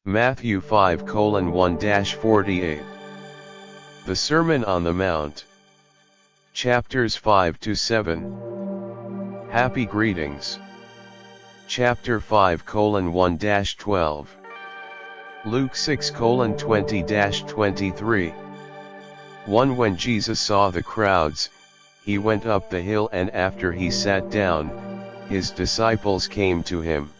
Matthew 5:1-48. The Sermon on the Mount. Chapters 5-7. Happy Greetings. Chapter 5:1-12. Luke 6:20-23. 1. When Jesus saw the crowds, he went up the hill, and after he sat down, his disciples came to him.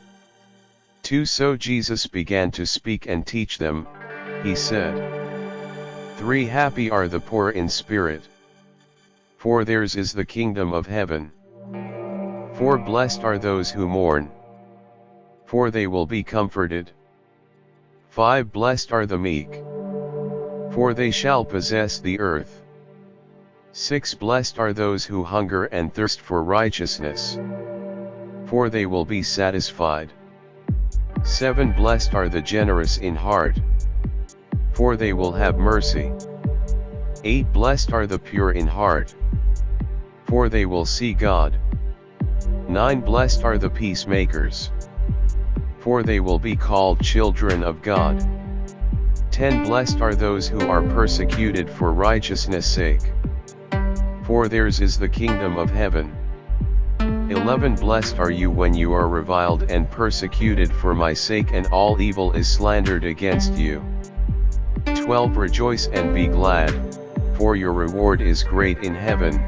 2. So Jesus began to speak and teach them, he said. 3. Happy are the poor in spirit, for theirs is the kingdom of heaven. 4. Blessed are those who mourn, for they will be comforted. 5. Blessed are the meek, for they shall possess the earth. 6. Blessed are those who hunger and thirst for righteousness, for they will be satisfied. 7. Blessed are the generous in heart, for they will have mercy. 8. Blessed are the pure in heart, for they will see God. 9. Blessed are the peacemakers, for they will be called children of God. 10. Blessed are those who are persecuted for righteousness' sake, for theirs is the kingdom of heaven. 11. Blessed are you when you are reviled and persecuted for my sake, and all evil is slandered against you. 12. Rejoice and be glad, for your reward is great in heaven,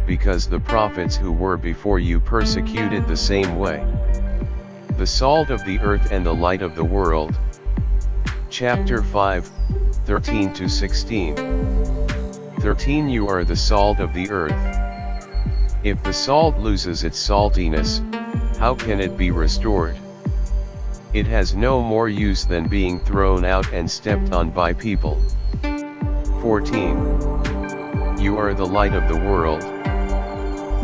because the prophets who were before you persecuted the same way. The salt of the earth and the light of the world. Chapter 5:13-16. 13. You are the salt of the earth. If the salt loses its saltiness, how can it be restored? It has no more use than being thrown out and stepped on by people. 14. You are the light of the world.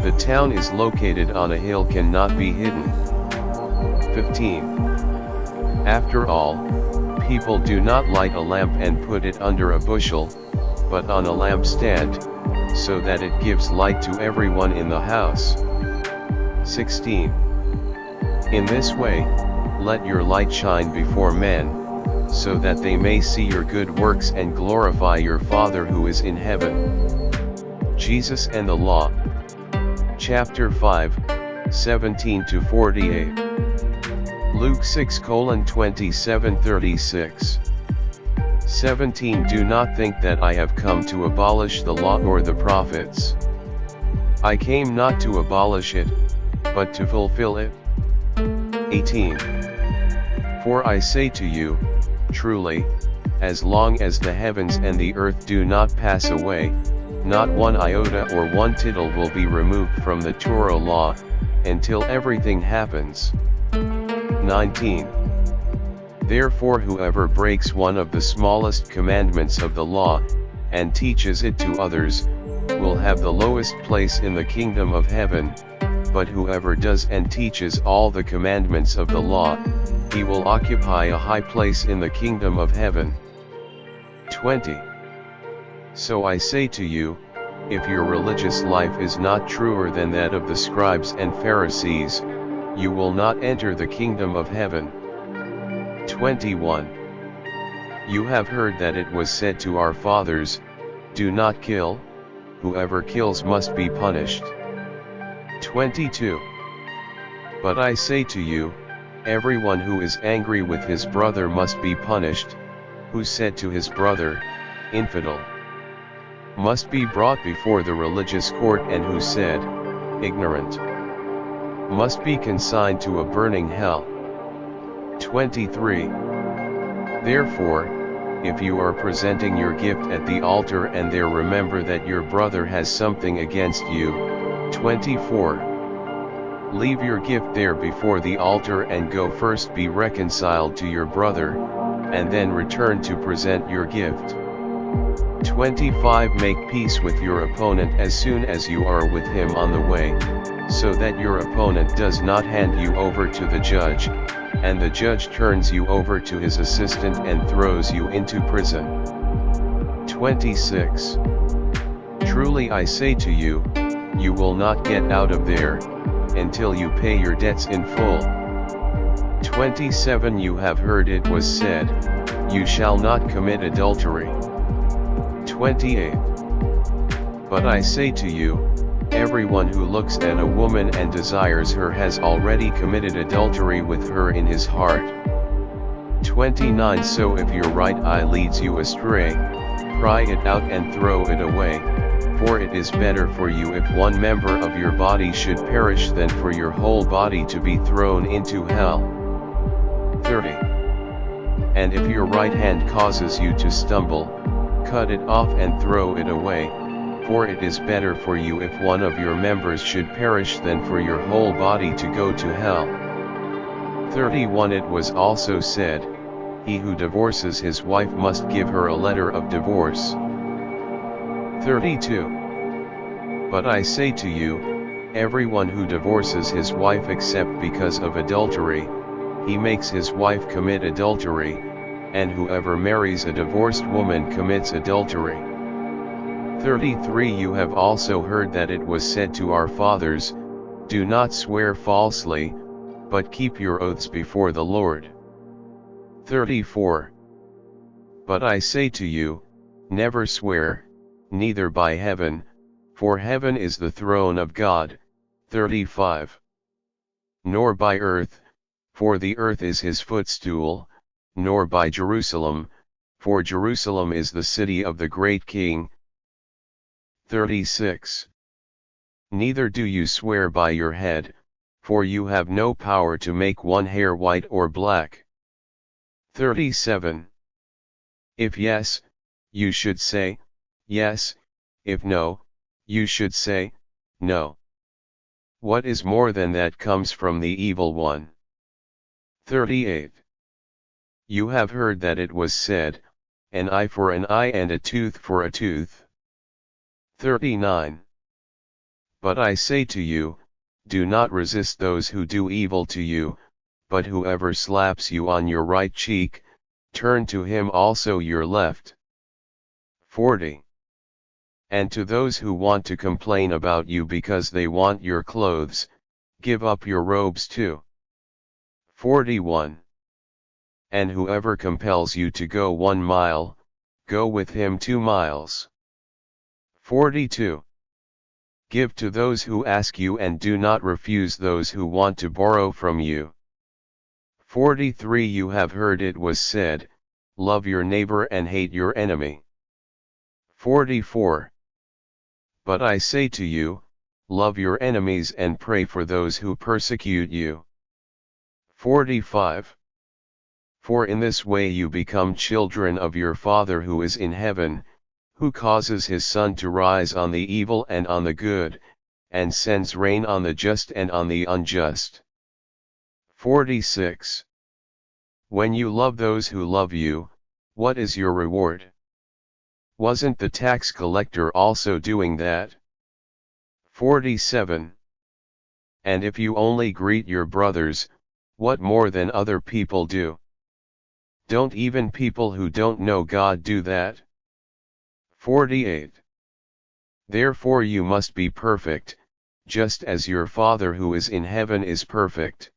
The town is located on a hill, cannot be hidden. 15. After all, people do not light a lamp and put it under a bushel, but on a lampstand, so that it gives light to everyone in the house. 16. In this way, let your light shine before men, so that they may see your good works and glorify your Father who is in heaven. Jesus and the Law. Chapter 5:17-48. Luke 6:27-36. 17. Do not think that I have come to abolish the law or the prophets. I came not to abolish it, but to fulfill it. 18. For I say to you, truly, as long as the heavens and the earth do not pass away, not one iota or one tittle will be removed from the Torah law, until everything happens. 19. Therefore whoever breaks one of the smallest commandments of the law, and teaches it to others, will have the lowest place in the kingdom of heaven, but whoever does and teaches all the commandments of the law, he will occupy a high place in the kingdom of heaven. 20. So I say to you, if your religious life is not truer than that of the scribes and Pharisees, you will not enter the kingdom of heaven. 21. You have heard that it was said to our fathers, do not kill, whoever kills must be punished. 22. But I say to you, everyone who is angry with his brother must be punished, who said to his brother, infidel, must be brought before the religious court, and who said, ignorant, must be consigned to a burning hell. 23. Therefore, if you are presenting your gift at the altar and there remember that your brother has something against you. 24. Leave your gift there before the altar and go first be reconciled to your brother, and then return to present your gift. 25. Make peace with your opponent as soon as you are with him on the way, so that your opponent does not hand you over to the judge, and the judge turns you over to his assistant and throws you into prison. 26. Truly I say to you, you will not get out of there, until you pay your debts in full. 27 You have heard it was said, you shall not commit adultery. 28 But I say to you, everyone who looks at a woman and desires her has already committed adultery with her in his heart. 29 So if your right eye leads you astray, pry it out and throw it away, for it is better for you if one member of your body should perish than for your whole body to be thrown into hell. 30 And if your right hand causes you to stumble, cut it off and throw it away, for it is better for you if one of your members should perish than for your whole body to go to hell. 31 It was also said, he who divorces his wife must give her a letter of divorce. 32 But I say to you, everyone who divorces his wife except because of adultery, he makes his wife commit adultery, and whoever marries a divorced woman commits adultery. 33 You have also heard that it was said to our fathers, do not swear falsely, but keep your oaths before the Lord. 34 But I say to you, never swear, neither by heaven, for heaven is the throne of God. 35 Nor by earth, for the earth is his footstool, nor by Jerusalem, for Jerusalem is the city of the great King. 36 Neither do you swear by your head, for you have no power to make one hair white or black. 37 If yes, you should say, yes, if no, you should say, no. What is more than that comes from the evil one. 38 You have heard that it was said, an eye for an eye and a tooth for a tooth. 39 But I say to you, do not resist those who do evil to you, but whoever slaps you on your right cheek, turn to him also your left. 40 And to those who want to complain about you because they want your clothes, give up your robes too. 41 And whoever compels you to go 1 mile, go with him 2 miles. 42 Give to those who ask you and do not refuse those who want to borrow from you. 43 You have heard it was said, love your neighbor and hate your enemy. 44 But I say to you, love your enemies and pray for those who persecute you. 45 For in this way you become children of your Father who is in heaven, who causes his sun to rise on the evil and on the good, and sends rain on the just and on the unjust. 46 When you love those who love you, what is your reward? Wasn't the tax collector also doing that? 47 And if you only greet your brothers, what more than other people do? Don't even people who don't know God do that? 48 Therefore you must be perfect, just as your Father who is in heaven is perfect.